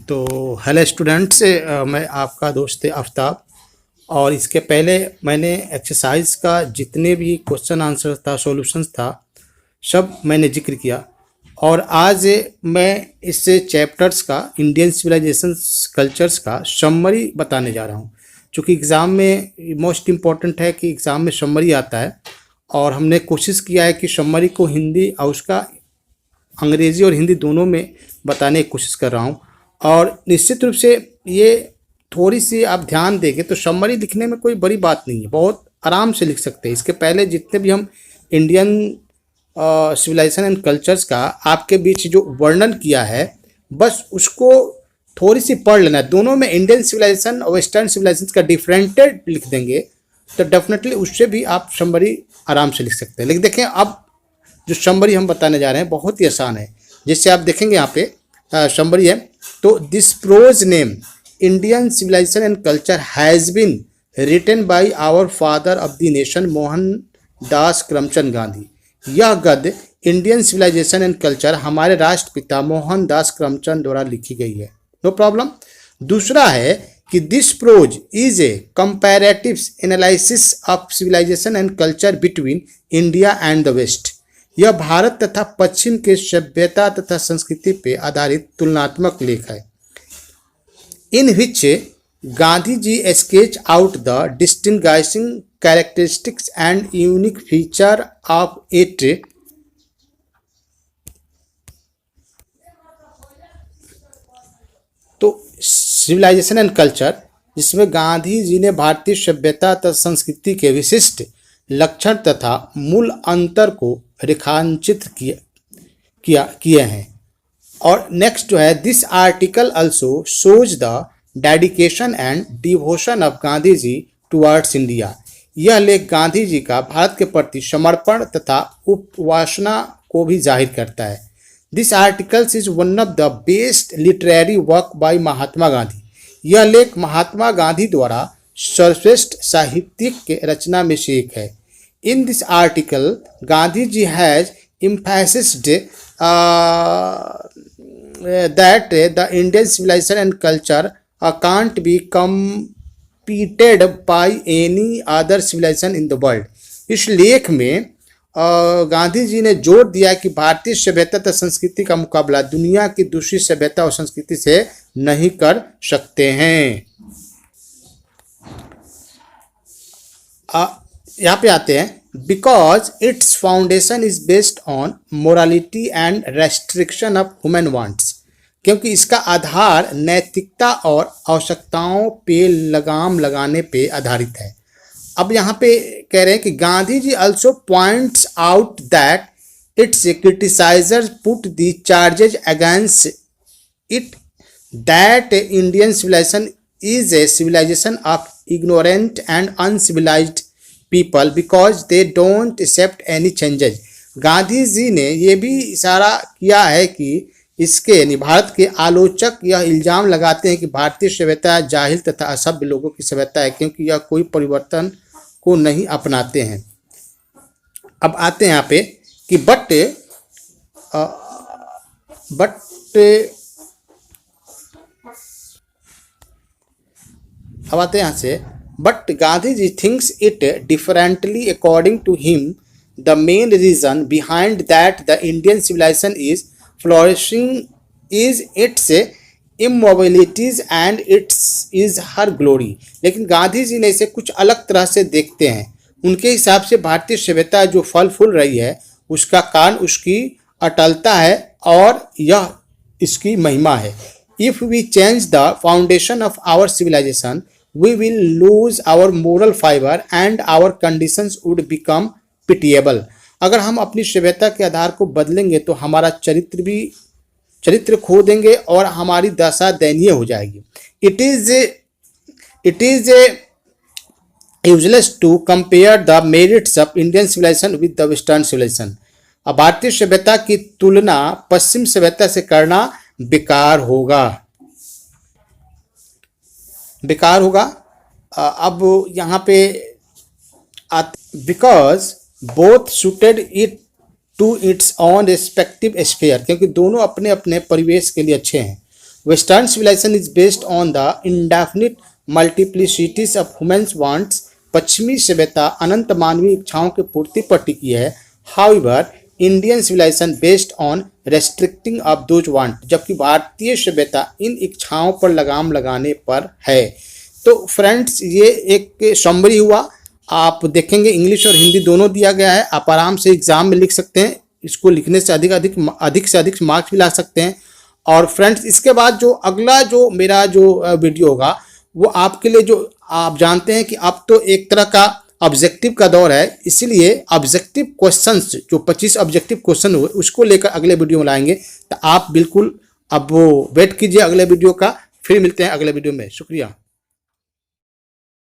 तो hello students, मैं आपका दोस्त आफ्ताब। और इसके पहले मैंने एक्सरसाइज का जितने भी क्वेश्चन आंसर था, सॉल्यूशंस था, सब मैंने जिक्र किया। और आज मैं इस चैप्टर्स का, इंडियन सिविलाइजेशन कल्चर्स का समरी बताने जा रहा हूँ। चूँकि एग्ज़ाम में मोस्ट इम्पॉर्टेंट है कि एग्ज़ाम में समरी आता है, और हमने कोशिश किया है कि समरी को हिंदी और उसका अंग्रेज़ी और हिंदी दोनों में बताने की कोशिश कर रहा हूँ। और निश्चित रूप से ये थोड़ी सी आप ध्यान देंगे तो समरी लिखने में कोई बड़ी बात नहीं है, बहुत आराम से लिख सकते हैं। इसके पहले जितने भी हम इंडियन सिविलाइजेशन एंड कल्चर्स का आपके बीच जो वर्णन किया है, बस उसको थोड़ी सी पढ़ लेना है। दोनों में इंडियन सिविलाइजेशन और वेस्टर्न सिविलाइजेशन का डिफरेंटेड लिख देंगे तो डेफिनेटली उससे भी आप समरी आराम से लिख सकते हैं। लेकिन देखें, अब जो समरी हम बताने जा रहे हैं बहुत ही आसान है। जैसे आप देखेंगे यहाँ पे समरी है, तो this prose name Indian civilisation and culture has been written by our father of the nation Mohandas Karamchand Gandhi. यह गद्य इंडियन सिविलाइजेशन एंड कल्चर हमारे राष्ट्रपिता मोहनदास करमचंद द्वारा लिखी गई है। No problem. दूसरा है कि this prose is a comparative analysis of civilisation and culture between India and the west. यह भारत तथा पश्चिम के सभ्यता तथा संस्कृति पर आधारित तुलनात्मक लेख है, in which Gandhi ji sketch out the distinguishing characteristics and unique feature of it. तो सिविलाइजेशन एंड कल्चर, जिसमें गांधी जी ने भारतीय सभ्यता तथा संस्कृति के विशिष्ट लक्षण तथा मूल अंतर को रेखांकित किए हैं। और नेक्स्ट जो है, this article also shows the dedication and devotion of Gandhi ji towards India. यह लेख गांधी जी का भारत के प्रति समर्पण तथा उपासना को भी जाहिर करता है। This articles is one of the best literary work by Mahatma Gandhi. यह लेख महात्मा गांधी द्वारा सर्वश्रेष्ठ साहित्यिक रचना में से एक है। In this article Gandhi ji has emphasized that the Indian civilization and culture can't be competed by any other civilization in the world। इस लेख में गांधी जी ने जोर दिया कि भारतीय सभ्यता तथा संस्कृति का मुकाबला दुनिया की दूसरी सभ्यता और संस्कृति से नहीं कर सकते हैं। यहाँ पे आते हैं, because it's foundation is based on morality and restriction of human wants. क्योंकि इसका आधार नैतिकता और आवश्यकताओं पे लगाम लगाने पे आधारित है। अब यहाँ पे कह रहे हैं कि Gandhi ji also points out that its criticizers put the charges against it that Indian civilization is a civilization of ignorant and uncivilized people because they don't accept any changes। Gandhi ji ने ये भी इशारा किया है कि इसके यानी भारत के आलोचक यह इल्ज़ाम लगाते हैं कि भारतीय सभ्यता जाहिल तथा असभ्य लोगों की सभ्यता है, क्योंकि यह कोई परिवर्तन को नहीं अपनाते हैं। अब आते हैं यहाँ पे कि बट अब आते हैं यहाँ से, but Gandhi ji thinks it differently. According to him the main reason behind that the Indian civilization is flourishing is its immobilities and its is her glory. लेकिन गांधी जी ने इसे कुछ अलग तरह से देखते हैं। उनके हिसाब से भारतीय सभ्यता जो फल फूल रही है उसका कारण उसकी अटलता है और यह इसकी महिमा है। If we change the foundation of our civilisation we will lose our moral fiber and our conditions would become pitiable। अगर हम अपनी सभ्यता के आधार को बदलेंगे तो हमारा चरित्र खो देंगे और हमारी दशा दयनीय हो जाएगी। It is useless to compare the merits of Indian civilization with the Western civilization। अब भारतीय सभ्यता की तुलना पश्चिम सभ्यता से करना बेकार होगा। अब यहाँ पे because both suited it to its own respective sphere, क्योंकि दोनों अपने अपने परिवेश के लिए अच्छे हैं। Western civilisation is based on the indefinite multiplicities of humans wants. पश्चिमी सभ्यता अनंत मानवीय इच्छाओं की पूर्ति पर टिकी है। However Indian civilisation based on restricting of those want, जबकि भारतीय सभ्यता इन इच्छाओं पर लगाम लगाने पर है। तो फ्रेंड्स, ये एक समरी हुआ। आप देखेंगे इंग्लिश और हिंदी दोनों दिया गया है। आप आराम से एग्जाम में लिख सकते हैं। इसको लिखने से अधिक से अधिक मार्क्स भी ला सकते हैं। और फ्रेंड्स, इसके बाद जो अगला जो मेरा जो वीडियो होगा वो आपके लिए, जो आप जानते हैं कि अब तो एक तरह का ऑब्जेक्टिव का दौर है, इसीलिए ऑब्जेक्टिव क्वेश्चंस जो 25 ऑब्जेक्टिव क्वेश्चन हुए उसको लेकर अगले वीडियो में लाएंगे। तो आप बिल्कुल अब वो वेट कीजिए अगले वीडियो का। फिर मिलते हैं अगले वीडियो में। शुक्रिया।